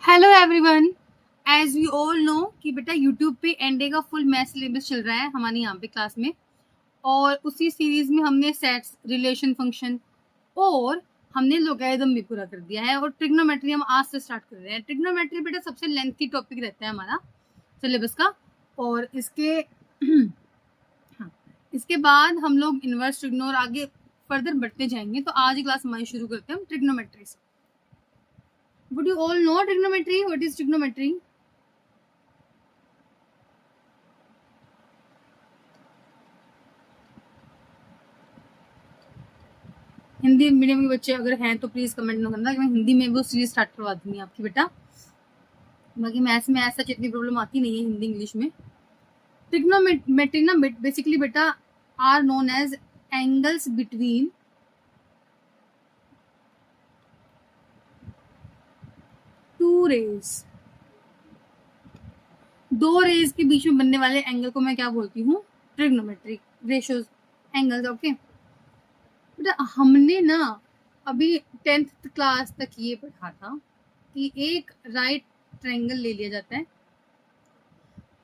Hello everyone. As we all know कि बेटा YouTube पे एनडीए का फुल मैथ सिलेबस चल रहा है हमारे यहाँ पे क्लास में, और उसी सीरीज में हमने सेट्स, रिलेशन फंक्शन और हमने लोगैरिथम भी पूरा कर दिया है। और ट्रिग्नोमेट्री हम आज से स्टार्ट कर रहे हैं। ट्रिग्नोमेट्री बेटा सबसे लेंथी टॉपिक रहता है हमारा सिलेबस का, और इसके हाँ, इसके बाद हम लोग इनवर्स ट्रिग्नो और आगे फर्दर बढ़ते जाएंगे। तो आज ही क्लास हमारी शुरू करते हैं हम ट्रिग्नोमेट्री से। Would you all know trigonometry? What is trigonometry? Hindi medium के बच्चे अगर हैं तो प्लीज कमेंट में करना कि मैं हिंदी में वो सीरीज स्टार्ट करवा दूंगी आपकी बेटा। बाकी मैथ्स में ऐसा इतनी प्रॉब्लम आती नहीं है हिंदी इंग्लिश में। ट्रिग्नोमेट्री ना बेसिकली बेटा are known as angles between two rays. दो रेज के बीच में बनने वाले एंगल को मैं क्या बोलती हूँ? Trigonometric ratios, angles. ओके बेटा, हमने ना अभी 10th क्लास तक ये पढ़ा था कि एक राइट ट्रायंगल ले लिया जाता है।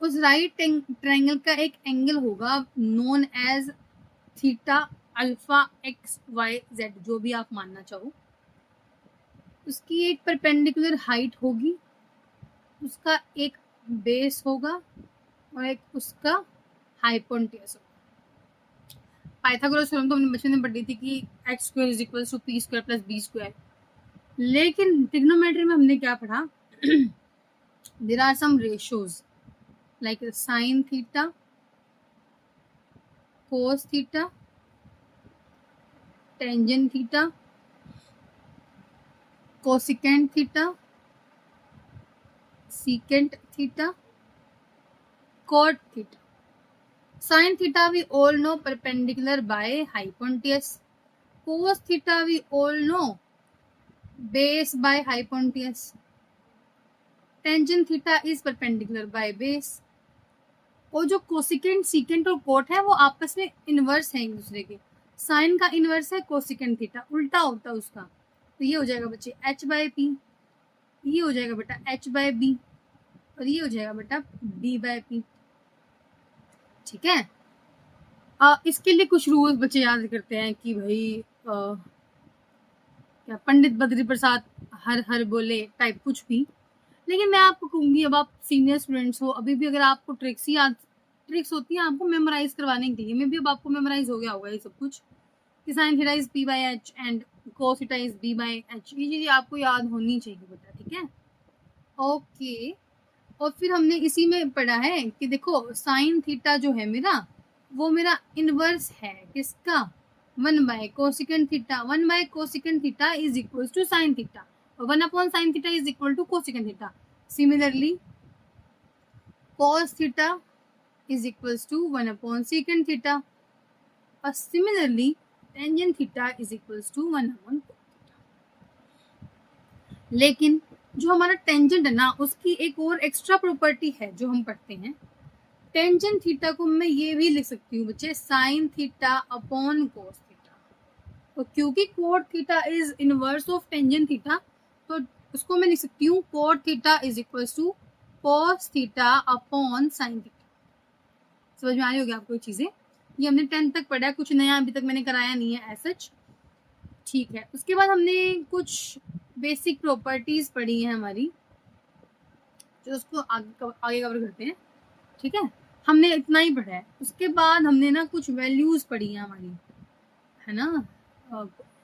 उस राइट ट्रायंगल का एक एंगल होगा known as theta alpha X Y Z, जो भी आप मानना चाहो। उसकी एक परपेंडिकुलर हाइट होगी, उसका एक बेस होगा और एक उसका हाइपोटेन्यूज होगा। पाइथागोरस थ्योरम तो हमने बचपन में पढ़ी थी कि x square is equal to P square plus B square. लेकिन ट्रिग्नोमेट्री में हमने क्या पढ़ा? There are some ratios like sine theta, cos theta, tangent theta, cosecant theta, secant theta, cot theta. Sin theta we all know perpendicular by hypotenuse. Cos theta we all know base by hypotenuse. Tangent theta is perpendicular by base. और जो cosecant, secant और coat है वो आपस में inverse है एक दूसरे के। साइन का इनवर्स है कोसिकेंट थीटा, उल्टा होता है उसका। तो ये हो जाएगा बच्चे h बाय पी, ये हो जाएगा बेटा h बाय बी, और ये हो जाएगा बेटा b बाय पी। ठीक है। इसके लिए कुछ रूल्स बच्चे याद करते हैं कि भाई क्या पंडित बद्री प्रसाद हर हर बोले टाइप कुछ भी। लेकिन मैं आपको कहूंगी, अब आप सीनियर स्टूडेंट्स हो, अभी भी अगर आपको ट्रिक्स होती है आपको मेमोराइज करवाने के लिए, मे भी अब आपको मेमोराइज हो गया होगा ये सब कुछ कि sine theta is p by h and cos theta is b by h। ये चीज आपको याद होनी चाहिए बेटा। ठीक है, ओके। और फिर हमने इसी में पढ़ा है कि देखो साइन थीटा जो है मेरा, वो मेरा इनवर्स है किसका? 1 by cosecant theta. 1 by cosecant theta is equal to sine theta, और 1 upon sine theta is equal to cosecant theta. Similarly cos theta is equal to 1 upon secant theta, और similarly tangent theta is equal to 1 upon. लेकिन जो हमारा tangent है ना, उसकी एक और एक्स्ट्रा प्रॉपर्टी है जो हम पढ़ते हैं। टेंजेंट थीटा को मैं ये भी लिख सकती हूँ बच्चे sine theta upon cos theta. तो क्योंकि cot theta is inverse of tangent theta, तो उसको मैं लिख सकती हूँ cot theta is equal to cos theta upon sine theta. समझ में आ रही होगी आपको ये चीजें? ये हमने 10th तक पढ़ा है, कुछ नया अभी तक मैंने कराया नहीं है एज सच। ठीक है, उसके बाद हमने कुछ बेसिक प्रॉपर्टीज पढ़ी है हमारी, जो उसको आगे कवर करते हैं। ठीक है, हमने इतना ही पढ़ा है। उसके बाद हमने ना कुछ वैल्यूज पढ़ी है हमारी, है ना।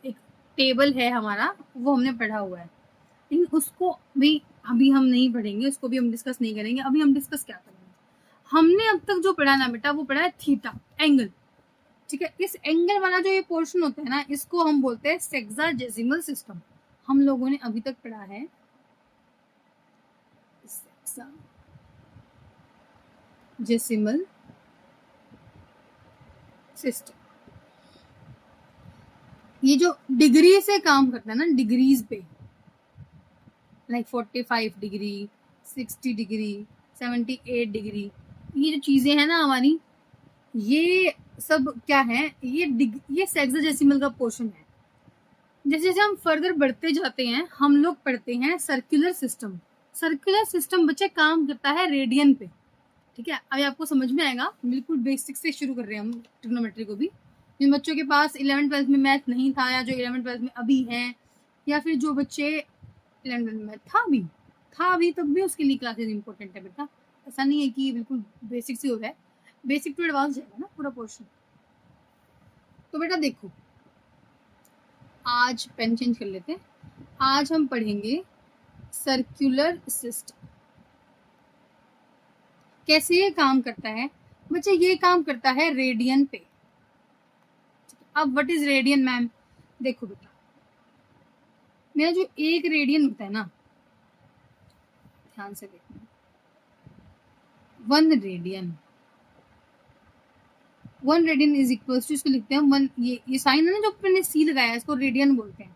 एक टेबल है हमारा, वो हमने पढ़ा हुआ है, लेकिन उसको भी अभी हम नहीं पढ़ेंगे, उसको भी हम डिस्कस नहीं करेंगे। अभी हम डिस्कस क्या करेंगे? हमने अब तक जो पढ़ा ना बेटा, वो पढ़ा है थीटा, एंगल। ठीक है, इस एंगल वाला जो ये पोर्शन होता है ना, इसको हम बोलते हैं सेक्साडेसिमल सिस्टम। हम लोगों ने अभी तक पढ़ा है सेक्साडेसिमल सिस्टम। ये जो डिग्री से काम करता है ना, डिग्रीज पे, लाइक 45 डिग्री, 60 डिग्री, 78 डिग्री, ये जो चीजें हैं ना हमारी, ये सब क्या है? ये सेक्साडेसिमल का पोर्शन है। जैसे जैसे हम फर्दर बढ़ते जाते हैं, हम लोग पढ़ते हैं सर्कुलर सिस्टम। सर्कुलर सिस्टम बच्चे काम करता है रेडियन पे, ठीक है। अभी आपको समझ में आएगा, बिल्कुल बेसिक से शुरू कर रहे हैं हम ट्रिग्नोमेट्री को भी। जिन बच्चों के पास 11th-12th में मैथ नहीं था, या जो 11th-12th में अभी हैं, या फिर जो बच्चे 11th में था अभी तब भी उसके लिए क्लासेस इंपॉर्टेंट है बेटा। ऐसा नहीं है कि बिल्कुल बेसिक से हो रहा है, बेसिक टू एडवांस जाएगा ना पूरा पोर्शन। तो बेटा देखो, आज पेन चेंज कर लेते हैं। आज हम पढ़ेंगे सर्कुलर सिस्टम, कैसे ये काम करता है। बच्चे ये काम करता है रेडियन पे। अब व्हाट इज रेडियन मैम? देखो बेटा, मेरा जो एक रेडियन होता है ना, ध्यान से देखना, 1 रेडियन इज इक्वल टू, इसको लिखते हैं 1, ये साइन है ना जो मैंने सी लगाया है, इसको रेडियन बोलते हैं,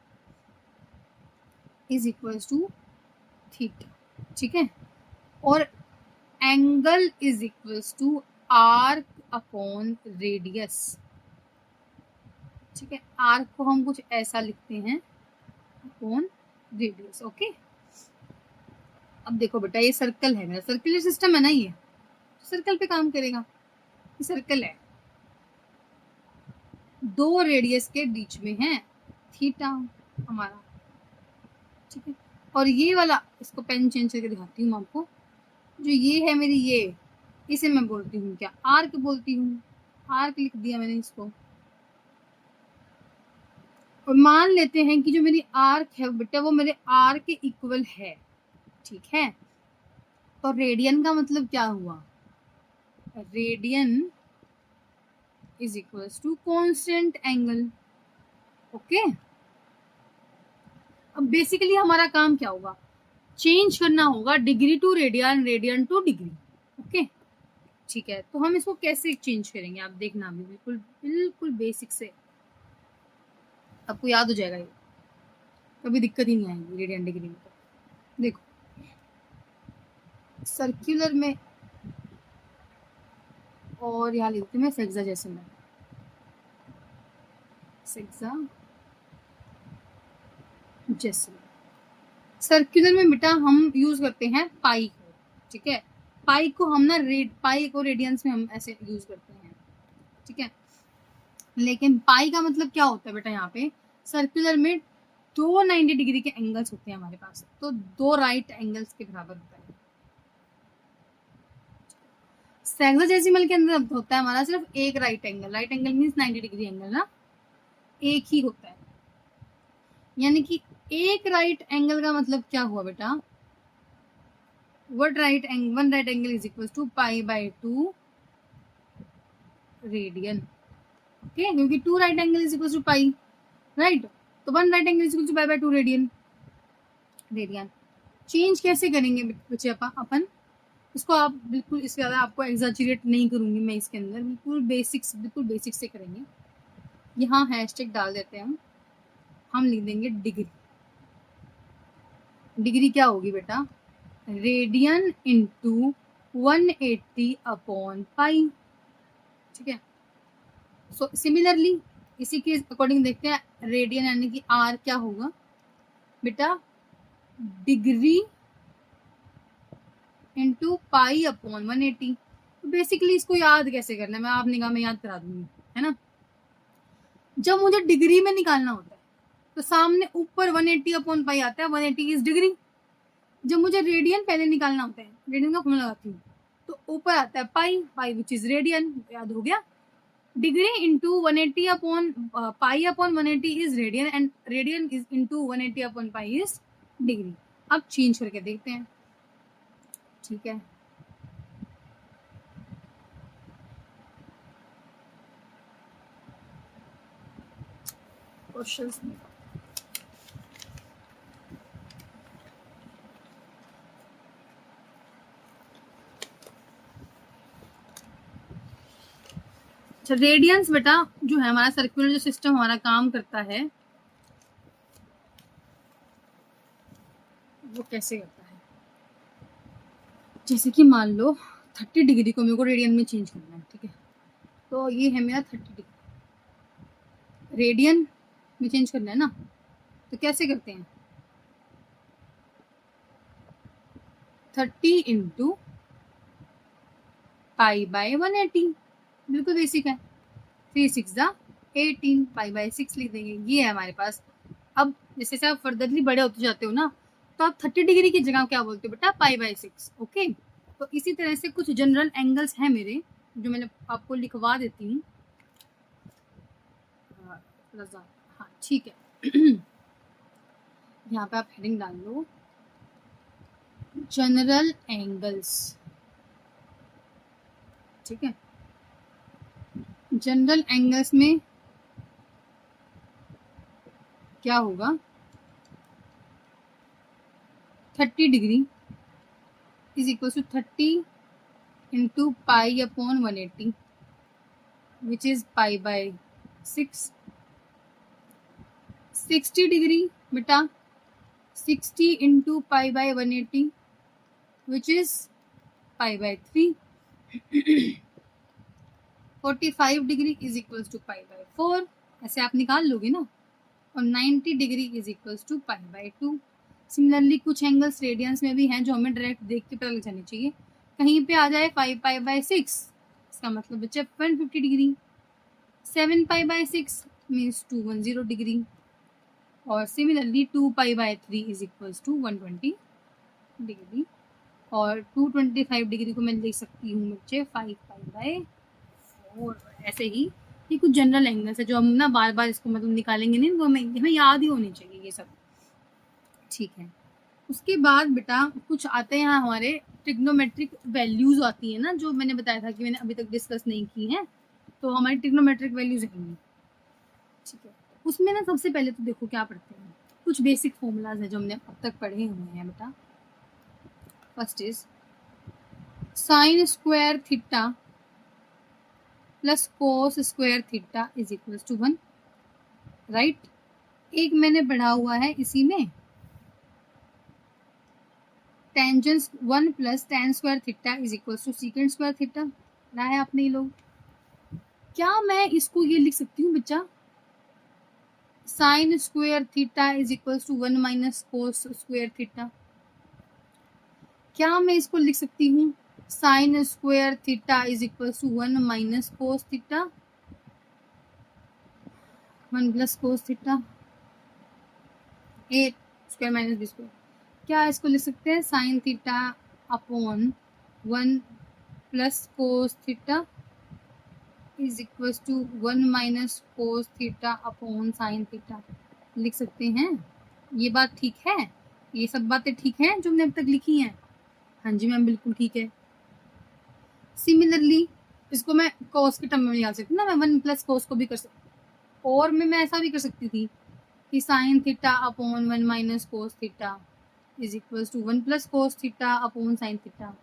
इज इक्वल टू थीटा, ठीक है। और angle is equal to arc upon radius, ठीक है। आर्क को हम कुछ ऐसा लिखते हैं, अपॉन रेडियस, ओके। अब देखो बेटा, ये सर्कल है मेरा, सर्कुलर सिस्टम है ना, ये सर्कल पे काम करेगा। ये सर्कल है, 2 रेडियस के बीच में है थीटा हमारा, ठीक है। और ये वाला, इसको पेन चेंज करके दिखाती हूँ आपको, जो ये है मेरी, ये इसे मैं बोलती हूँ क्या, आर्क बोलती हूँ, आर्क लिख दिया मैंने इसको। और मान लेते हैं कि जो मेरी आर्क है बेटा, वो मेरे आर्क के इक्वल है, ठीक है। तो रेडियन का मतलब क्या हुआ, radian is equal to constant angle, okay. अब बेसिकली हमारा काम क्या होगा, चेंज करना होगा degree to radian, radian to degree, okay, ठीक है। तो हम इसको कैसे चेंज करेंगे, आप देखना, अभी बिल्कुल बिल्कुल बेसिक से आपको याद हो जाएगा, ये कभी दिक्कत ही नहीं आएगी रेडियन डिग्री में। तो देखो, सर्कुलर में, और यहाँ लिखती हूँ मैं सेक्सा डेसिमल, सेक्सा डेसिमल। सर्कुलर में बेटा हम यूज करते हैं पाई को, ठीक है। पाई को हम ना पाई को रेडियंस में हम ऐसे यूज करते हैं, ठीक है। लेकिन पाई का मतलब क्या होता है बेटा, यहाँ पे सर्कुलर में 2 90 डिग्री के एंगल्स होते हैं हमारे पास, तो 2 राइट एंगल्स के बराबर होता है। सेक्साडेसिमल के अंदर होता है हमारा सिर्फ एक right angle, right angle means 90 degree angle ना, एक ही होता है। यानी कि एक राइट एंगल का मतलब क्या हुआ बेटा, one right angle is equal to pi by 2 radian, okay, क्योंकि 2 right angle is equal to pi, right. तो 1 right angle is equal to pi by 2 radian. Change कैसे करेंगे बच्चे अपन इसको, आप बिल्कुल इसके ज़्यादा आपको एग्जैजरेट नहीं करूंगी मैं इसके अंदर, बिल्कुल बेसिक से करेंगे। यहाँ हैशटैग डाल देते हैं हम लिख देंगे डिग्री। डिग्री क्या होगी बेटा, रेडियन इंटू 180 अपॉन पाई, ठीक है। सो सिमिलरली इसी के अकॉर्डिंग देखते हैं, रेडियन यानी कि आर क्या होगा बेटा, डिग्री इंटू पाई अपॉन 180। तो बेसिकली इसको याद कैसे करना है, मैं आप निगाह में याद करा दूंगी, है ना। जब मुझे डिग्री में निकालना होता है तो सामने ऊपर 180 अपॉन पाई आता है, 180 इज डिग्री। जब मुझे रेडियन पहले निकालना होता है, रेडियन का फॉर्मूला लगाती हूँ, तो ऊपर आता है पाई विच इज रेडियन, याद हो गया। Degree into 180 upon pi upon 180 is radian, and radian is into 180 upon pi is degree. अब चेंज करके देखते हैं, ठीक है। क्वेश्चंस में अच्छा, रेडियंस बेटा जो है हमारा सर्कुलर जो सिस्टम हमारा काम करता है, वो कैसे करता है। जैसे कि मान लो 30 डिग्री को मेरे को रेडियन में चेंज करना है, ठीक है। तो ये है मेरा 30 डिग्री, रेडियन में चेंज करना है ना, तो कैसे करते हैं, 30 इंटू पाई बाय 180, बिल्कुल बेसिक है। 3 6 18, पाई बाय 6 लिख देंगे, ये है हमारे पास। अब जैसे जैसे आप फर्दरली बड़े होते जाते हो ना, तो आप 30 डिग्री की जगह क्या बोलते हो बेटा, पाई बाय 6। ओके, तो इसी तरह से कुछ जनरल एंगल्स हैं मेरे, जो मैंने आपको लिखवा देती हूँ। हाँ ठीक है। यहाँ पे आप हेडिंग डाल लो, जनरल एंगल्स। ठीक है, जनरल एंगल्स में क्या होगा, 30 degree is equal to 30 into pi upon 180, which is pi by 6। 60 degree बेटा 60 into pi by 180, which is pi by 3। 45 degree is equal to pi by 4, ऐसे आप निकाल लोगे ना। और 90 degree is equal to pi by 2। Similarly कुछ angles radians में भी हैं जो हमें डायरेक्ट देख के पता लग जानी चाहिए। कहीं पे आ जाए 5 पाई बाय 6, इसका मतलब बच्चे 150 degree. 7 pi by 6 means 210 degree. और similarly 2 pi by 3 is equal to 120 degree. और 225 डिग्री को मैं लिख सकती हूँ बच्चे 5 पाई बाय 4। ऐसे ही ये कुछ जनरल एंगल्स है जो हम ना बार बार इसको मतलब निकालेंगे नहीं, वो हमें याद ही होनी चाहिए ये सब। ठीक है, उसके बाद बेटा कुछ आते हैं हमारे ट्रिग्नोमेट्रिक वैल्यूज आती है ना, जो मैंने बताया था कि मैंने अभी तक डिस्कस नहीं की हैं, तो हमारी ट्रिग्नोमेट्रिक वैल्यूज हैं। ठीक है, उसमें ना सबसे पहले तो देखो क्या पढ़ते हैं, कुछ बेसिक फॉर्मूलाज है जो हमने अब तक पढ़े हुए हैं बेटा। First is sine square theta plus cos square theta is equal to 1, right. एक मैंने पढ़ा हुआ है इसी में tangents 1 plus tan square theta is equal to secant square theta, पढ़ा है आपने ये लोग। क्या मैं इसको ये लिख सकती हूँ बच्चा, sine square theta is equal to 1 minus cos square theta? क्या मैं इसको लिख सकती हूँ sine square theta is equal to 1 minus cos theta, 1 plus cos theta, A square minus B square? क्या इसको लिख सकते हैं sine theta upon 1 plus cos theta is equal to 1 minus cos theta upon sine theta, लिख सकते हैं। ये बात ठीक है, ये सब बातें ठीक हैं जो हमने अब तक लिखी हैं? हाँ जी मैम बिल्कुल ठीक है। सिमिलरली इसको मैं कोस के टर्म में निकाल सकती हूँ ना, मैं 1 प्लस कोस को भी कर सकती, और मैं ऐसा भी कर सकती थी कि sine theta upon 1 minus cos theta is equal to 1 plus cos theta upon sine theta.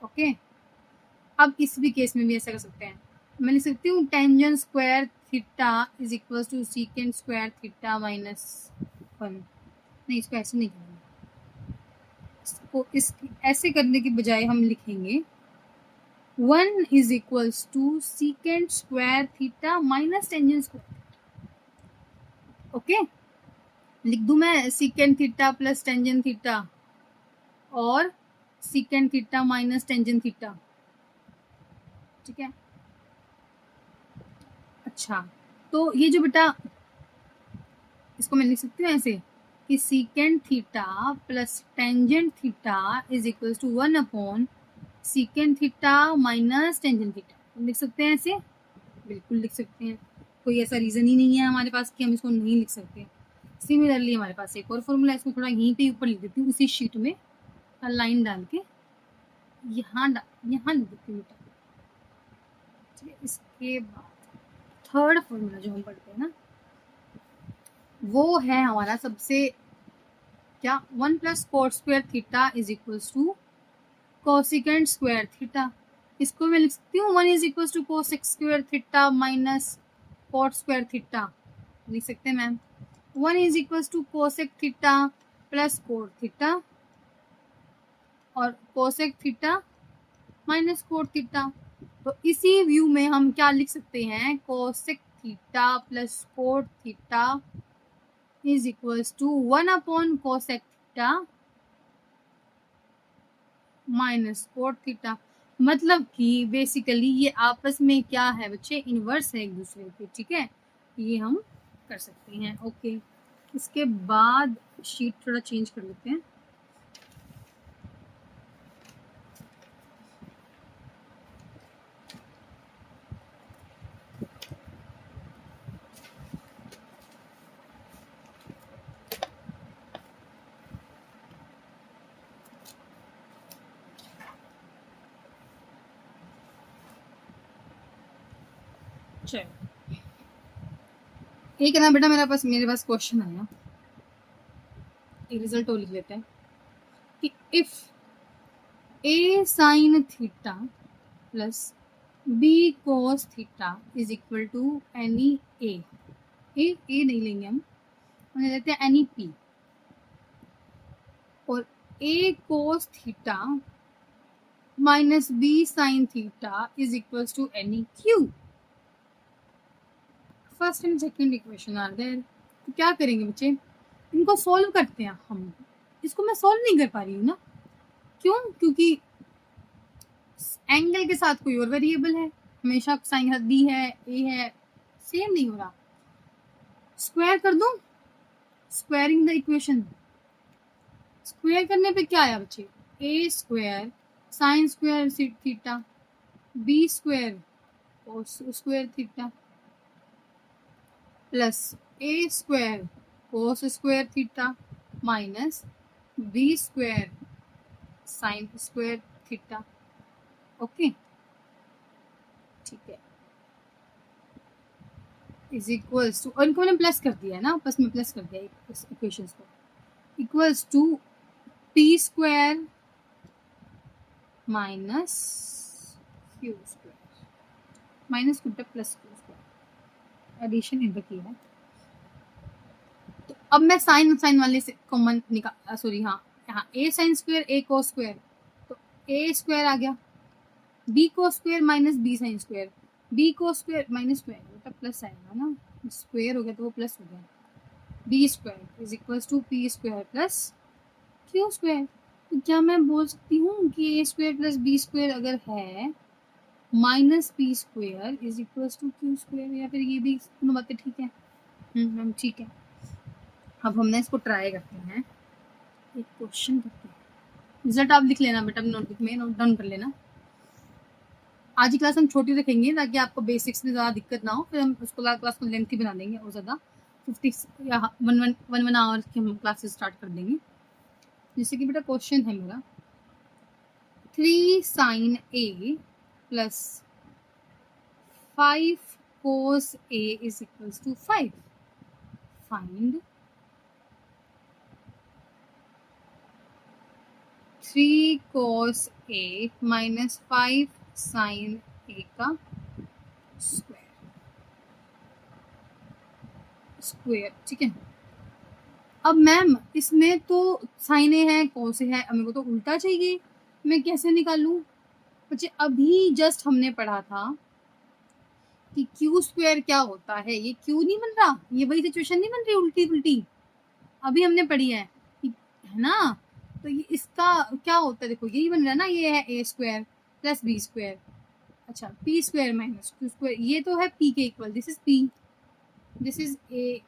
Okay, अब इस भी केस में भी ऐसा कर सकते हैं, मैं लिख सकती हूँ tangent square theta is equal to secant square theta minus 1। नहीं, इसको ऐसे नहीं करना, इसको इस ऐसे करने के बजाय हम लिखेंगे 1 is equals to secant square theta minus tangent square. Okay, लिख दूं मैं secant theta plus tangent theta और secant theta minus tangent theta. ठीक है, अच्छा तो ये जो बेटा इसको मैं लिख सकती हूँ ऐसे कि secant theta plus tangent theta is equal to 1 upon secant theta minus tangent theta, लिख सकते हैं ऐसे? बिल्कुल लिख सकते हैं, कोई ऐसा रीजन ही नहीं है हमारे पास कि हम इसको नहीं लिख सकते। सिमिलरली हमारे पास एक और फॉर्मूला, इसको थोड़ा यहीं पे ऊपर लिख देती हूँ उसी शीट में, लाइन डाल के यहाँ लिख देती हूँ। ठीक है, इसके बाद थर्ड फॉर्मूला जो हम पढ़ते हैं ना, वो है हमारा सबसे क्या, 1 plus cot square theta is equal to cosecant square theta. इसको मैं लिख सकती हूँ 1 is equal to cosec square theta minus cot square theta, लिख सकते हैं ma'am. 1 is equal to cosec theta plus cot theta और cosec theta minus cot theta. तो इसी व्यू में हम क्या लिख सकते हैं, cosec theta plus cot theta is equal to 1 upon cosec theta minus cot theta. मतलब कि बेसिकली ये आपस में क्या है बच्चे, इनवर्स है एक दूसरे के, ठीक है, ये हम कर सकते हैं। ओके, इसके बाद शीट थोड़ा चेंज कर लेते हैं। चलो, एक है ना बेटा मेरे पास क्वेश्चन आया, एक रिजल्ट और लिख लेते हैं कि if a sin theta plus b cos theta is equal to any a नहीं लेंगे हम लेते हैं एनी p, और a cos theta minus b sin theta is equal to any q। First and second equation are there. तो क्या करेंगे बच्चे, इनको सॉल्व करते हैं हम। इसको मैं सॉल्व नहीं कर पा रही हूँ ना, क्यों? क्योंकि एंगल के साथ कोई और वेरिएबल है, हमेशा साइन के साथ b है, a है, सेम नहीं हो रहा। स्क्वायर कर दूं, स्क्वायरिंग द इक्वेशन। स्क्वायर करने पे क्या आया बच्चे, a square sine square theta b square cos square theta plus a square cos square theta minus b square sine square theta. Okay, ठीक है, इज इक्वल्स टू, और इनको मैंने प्लस कर दिया है ना, आपस में प्लस कर दिया इस इक्वेशंस को, equals to p square minus Q square, minus Q plus Q square, addition इधर की है। तो अब मैं साइन वाले से कॉमन निकाल, सॉरी हाँ, यहाँ a sine square a cos square, तो a स्क्वायर आ गया, b cos square minus b sine square, b cos square minus square बेटा प्लस आएगा ना, स्क्वायर हो गया तो वो प्लस हो गया, b square is equal to p square plus q square. तो क्या मैं बोल सकती हूँ कि a square plus b square अगर है minus p square is equal to q square, या फिर ये भी दोनों बातें ठीक है? मैम ठीक है। अब हमने इसको ट्राई करते हैं, एक क्वेश्चन करते हैं। रिजल्ट आप लिख लेना बेटा, नोटबुक में नोट डाउन कर लेना। आज की क्लास हम छोटी रखेंगे ताकि आपको बेसिक्स में ज़्यादा दिक्कत ना हो, फिर हम उसको क्लास को लेंथी बना देंगे और ज़्यादा 50 या 1 आवर्स की हम क्लासेस स्टार्ट कर देंगे। जैसे कि बेटा क्वेश्चन है मेरा 3 sin a plus 5 cos a is equals to 5। Find 3 cos a minus 5 sin a का स्क्वायर, ठीक है। अब मैम इसमें तो साइन ए है, कॉस ए है, अब मेरे को तो उल्टा चाहिए, मैं कैसे निकालूं बच्चे? अभी जस्ट हमने पढ़ा था कि क्यू स्क्वायर क्या होता है, ये क्यू नहीं बन रहा, ये वही सिचुएशन नहीं बन रही उल्टी उल्टी, अभी हमने पढ़ी है ना। तो ये इसका क्या होता है, देखो यही बन रहा है ना, ये है ए स्क्वायर प्लस बी स्क्वायर, अच्छा P square minus Q square, ये तो है पी के equal, this is P, this is a,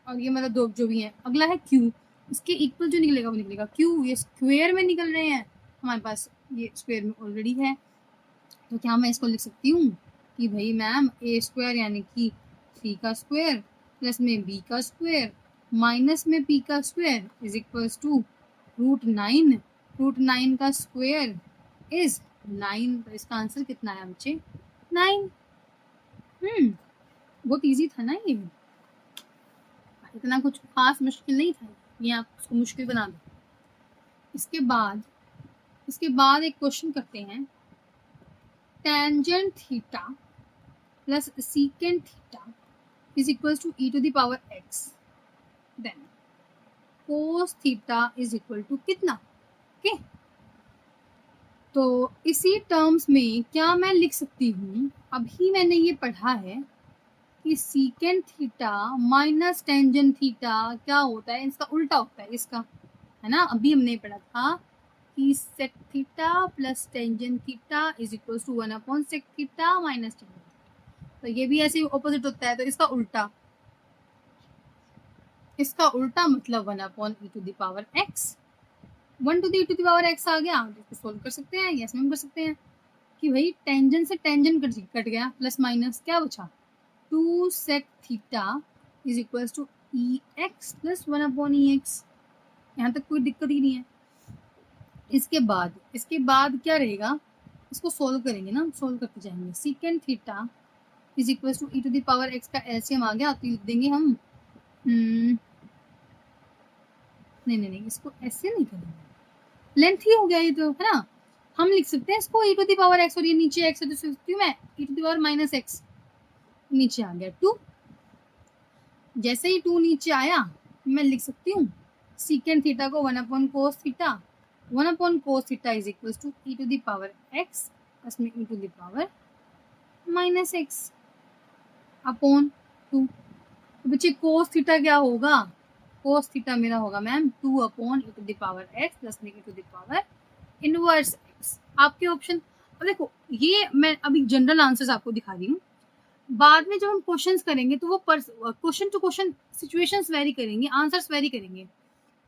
और ये मतलब दो जो भी है, अगला है क्यू, इसके इक्वल जो निकलेगा वो निकलेगा क्यू, ये स्क्वायर में निकल रहे हैं हमारे पास, ये स्क्वायर में ऑलरेडी है। तो क्या मैं इसको लिख सकती हूँ कि भाई मैम ए स्क्वायर यानी कि 3 का स्क्वायर प्लस में बी का स्क्वायर माइनस में पी का स्क्वायर इज इक्वल्स टू √9, √9 का स्क्वायर इज 9। तो इसका आंसर कितना है बच्चे, 9। बहुत इजी था ना ये, इतना कुछ खास मुश्किल नहीं था, ये आप उसको मुश्किल बना दो। इसके बाद एक क्वेश्चन करते हैं, tangent theta plus secant theta is equal to e to the power x, then cos theta is equal to कितना, ओके। तो इसी टर्म्स में क्या मैं लिख सकती हूँ, अभी मैंने ये पढ़ा है कि secant theta minus tangent theta क्या होता है, इसका उल्टा होता है इसका, है ना। अभी हमने पढ़ा था ई sec theta plus tangent theta is equal to 1 upon sec theta minus tangent. तो ये भी ऐसे ऑपोजिट होता है, तो इसका उल्टा मतलब 1 upon e to the power x. 1 to the e to the power x आ गया, इसको सोल्व कर सकते हैं। यस मैम कर सकते हैं कि भाई टेंजेंट से टेंजेंट कट गया, प्लस माइनस क्या बचा 2 sec theta is equal to e x plus 1 upon e x. यहाँ तक कोई दिक्कत ही नहीं है। इसके बाद क्या रहेगा, इसको सोल्व करेंगे ना, सोल्व करते जाएंगे। Secant theta is equal to e to the power x का एलसीएम आ गया, तो लिख देंगे हम नहीं, इसको ऐसे नहीं करेंगे, लेंथ ही हो गया ये तो, है ना। हम लिख सकते हैं इसको e to the power x, और ये नीचे एक्स है तो लिखती हूँ मैं e to the power minus x. नीचे आ गया 2, जैसे ही 2 नीचे आया मैं लिख सकती हूँ सीकेंड थीटा को 1 upon cos theta. 1 upon cos theta is equal to e to the power x plus में e to the power minus x upon 2। बच्चे कोस थीटा क्या होगा, कोस थीटा मेरा होगा ma'am 2 upon e to the power x plus में e to the power inverse x. आपके option, अब देखो ये मैं अभी जनरल आंसर्स आपको दिखा रही हूँ, बाद में जब हम क्वेश्चंस करेंगे तो वो question to question situations vary करेंगे, आंसर्स वेरी करेंगे।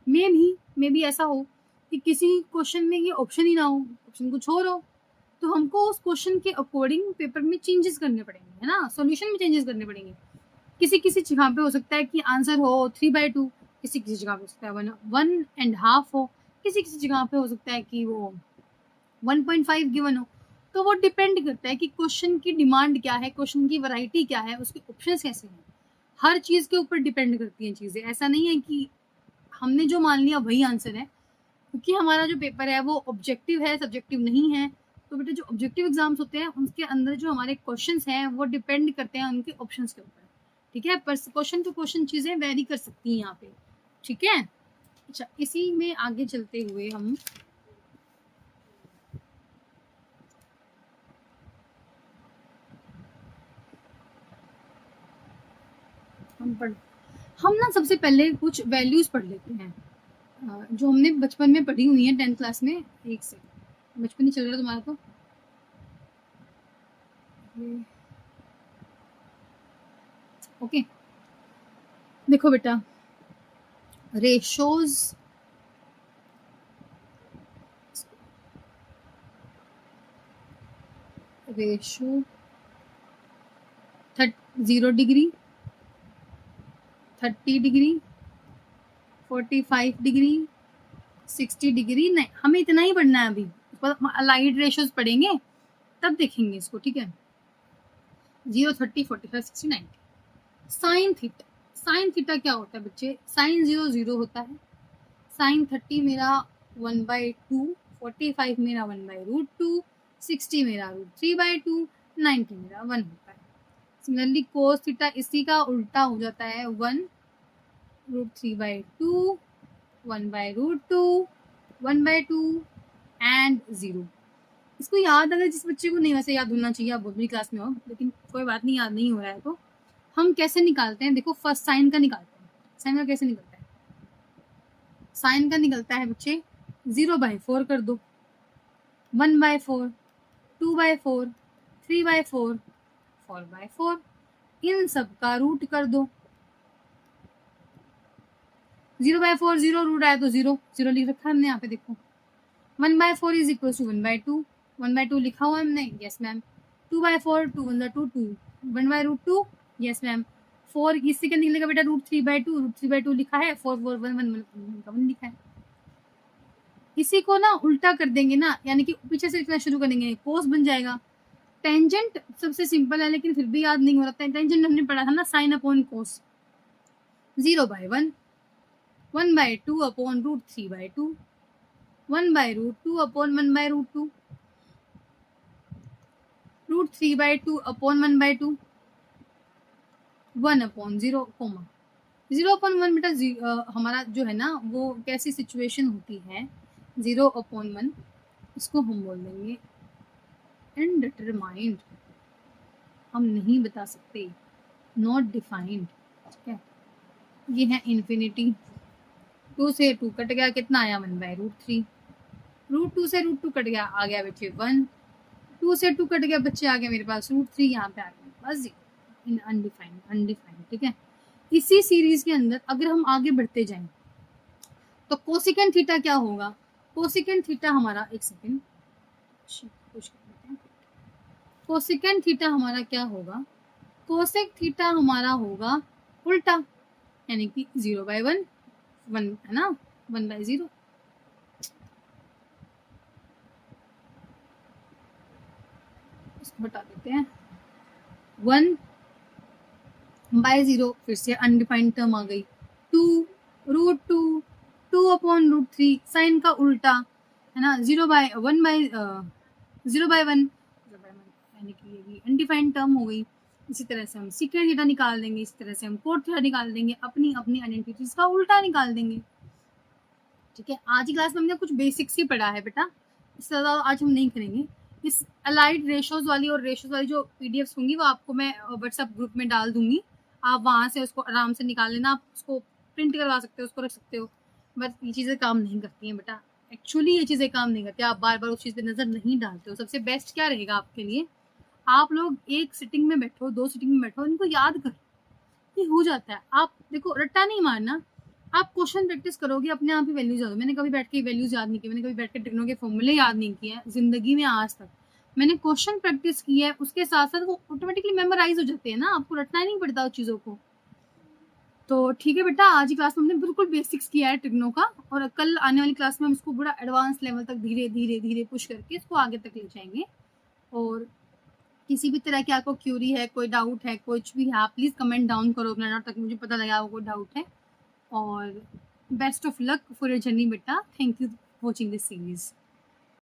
मे भी ऐसा हो कि किसी क्वेश्चन में ये ऑप्शन ही ना हो, ऑप्शन कुछ और हो, तो हमको उस क्वेश्चन के अकॉर्डिंग पेपर में चेंजेस करने पड़ेंगे, है ना, सॉल्यूशन में चेंजेस करने पड़ेंगे। किसी जगह पे हो सकता है कि आंसर हो 3/2, किसी जगह पे हो सकता है 1.5 हो, किसी जगह पे हो सकता है कि वो 1.5 गिवन हो। तो वो डिपेंड करता है कि क्वेश्चन की डिमांड क्या है, क्वेश्चन की वैरायटी क्या है, उसके ऑप्शंस कैसे हैं, हर चीज़ के ऊपर डिपेंड करती हैं चीज़ें। ऐसा नहीं है कि हमने जो मान लिया वही आंसर है, क्योंकि हमारा जो पेपर है वो ऑब्जेक्टिव है, सब्जेक्टिव नहीं है। तो बेटा जो ऑब्जेक्टिव एग्जाम्स होते हैं उसके अंदर जो हमारे क्वेश्चंस हैं वो डिपेंड करते हैं उनके ऑप्शंस के ऊपर, ठीक है। पर क्वेश्चन टू क्वेश्चन चीज़ें वेरी कर सकती हैं यहाँ पे, ठीक है। अच्छा, इसी में आगे चलते हुए हम ना सबसे पहले कुछ वैल्यूज पढ़ लेते हैं जो हमने बचपन में पढ़ी हुई है 10th क्लास में। एक से बचपन ही चल रहा है तुम्हारा तो। ओके देखो बेटा, ratios ratio 0 degree, 30 degree, 45 degree, 60 degree, नहीं हमें इतना ही पढ़ना है। अभी अलाइड रेशोज पढ़ेंगे तब देखेंगे इसको, ठीक है। 0, 30, 45, 60, 90। साइन थीटा क्या होता है बच्चे, साइन 0 0 होता है, साइन 30 मेरा 1/2, 45 मेरा 1/√2, 60 मेरा √3/2, 90 मेरा 1 होता है। सिमिलरली कोस थीटा इसी का उल्टा हो जाता है 1√3/2, 1/√2, 1/2 एंड 0। इसको याद, अगर जिस बच्चे को नहीं वैसे याद होना चाहिए, आप बहुत बड़ी क्लास में हो, लेकिन कोई बात नहीं, याद नहीं हो रहा है तो हम कैसे निकालते हैं, देखो फर्स्ट साइन का निकालते हैं। साइन का कैसे निकलता है, साइन का निकलता है बच्चे 0/4 कर दो, 1/4, 2/4, 3/4, 4/4, इन सब का रूट कर दो। 0/4 0 रूट आया तो 0 0 लिख रखा है हमने यहाँ पे, देखो 1/4 इज इक्वल टू 1/2, 1/2 लिखा हुआ है हमने, यस मैम। 2/4, 2 1 2 2, 1/√2, yes ma'am. 4 इससे क्या निकलेगा बेटा, √3/2, √3/2 लिखा है, 4 4 1 1 1 लिखा है। इसी को ना उल्टा कर देंगे ना, यानी कि पीछे से लिखना शुरू करेंगे, कोस बन जाएगा। टेंजेंट सबसे सिंपल है, लेकिन फिर भी याद नहीं हो रहा था। टेंजेंट हमने पढ़ा था ना, साइन अपॉन कोस, 0/1, 1/2 अपॉन √3/2, 1/√2 अपॉन 1/√2, √3/2 अपॉन 1/2, 1/0, 0/1 बेटा हमारा जो है ना वो कैसी सिचुएशन होती है, 0/1 इसको हम बोल देंगे इनडिटरमाइंड, हम नहीं बता सकते, नॉट डिफाइंड, ठीक है। ये है इन्फिनिटी, 2 से 2 कट गया, कितना आया 1/√3, √2 से √2 कट गया, आ गया बच्चे 1, 2 से 2 कट गया बच्चे, आ गया मेरे पास √3, यहाँ पे आ गया बस इन अनडिफाइंड, ठीक है। इसी सीरीज के अंदर अगर हम आगे बढ़ते जाएं तो कोसेकेंट थीटा क्या होगा, कोसेकेंट थीटा हमारा, एक सेकेंड कोसेकेंट थीटा हमारा क्या होगा, कोसेक थीटा हमारा होगा उल्टा, यानी कि 0/1 है ना, 1/0। इसको हटा देते हैं, 1/0, फिर से अनडिफाइंड टर्म आ गई, 2 2/√3 साइन का उल्टा है ना, 0/1 यानी कि ये भी अनडिफाइंड टर्म हो गई। इसी तरह से हम सीक्रेट थीटा निकाल देंगे, इसी तरह से हम कोट थीटा निकाल देंगे, अपनी अपनी आइडेंटिटीज का उल्टा निकाल देंगे, ठीक है। आज की क्लास में हमने कुछ बेसिक्स ही पढ़ा है बेटा, इससे ज़्यादा आज हम नहीं करेंगे। इस अलाइड रेशोज वाली और रेशोज वाली जो पीडीएफ्स होंगी वो आपको मैं व्हाट्सएप ग्रुप में डाल दूंगी, आप वहाँ से उसको आराम से निकाल लेना, आप उसको प्रिंट करवा सकते हो, उसको रख सकते हो। बट ये चीज़ें काम नहीं करती हैं बेटा, एक्चुअली ये चीज़ें काम नहीं करती, आप बार बार उस चीज़ पे नज़र नहीं डालते हो। सबसे बेस्ट क्या रहेगा आपके लिए, आप लोग एक सिटिंग में बैठो, 2 सिटिंग में बैठो, इनको याद करो, ये हो जाता है। आप देखो रट्टा नहीं मारना, आप क्वेश्चन प्रैक्टिस करोगे, अपने आप ही वैल्यूज याद हो। मैंने कभी बैठ के वैल्यूज याद नहीं की, मैंने कभी बैठ के ट्रिग्नो के फॉर्मूले याद नहीं किए हैं जिंदगी में आज तक। मैंने क्वेश्चन प्रैक्टिस की है, उसके साथ साथ वो ऑटोमेटिकली मेमोराइज हो जाते हैं ना, आपको रटना ही नहीं पड़ता उस चीज़ों को। तो ठीक है बेटा, आज की क्लास में हमने बिल्कुल बेसिक्स किया है ट्रिग्नो का, और कल आने वाली क्लास में हम इसको पूरा एडवांस लेवल तक धीरे धीरे धीरे पुश करके इसको आगे तक ले जाएंगे। और किसी भी तरह की आपको क्यूरी है, कोई डाउट है, कुछ भी है, आप प्लीज़ कमेंट डाउन करो अपना डाउट, ताकि मुझे पता लगा वो कोई डाउट है। और best of luck for your journey बेटा, thank you for watching this series.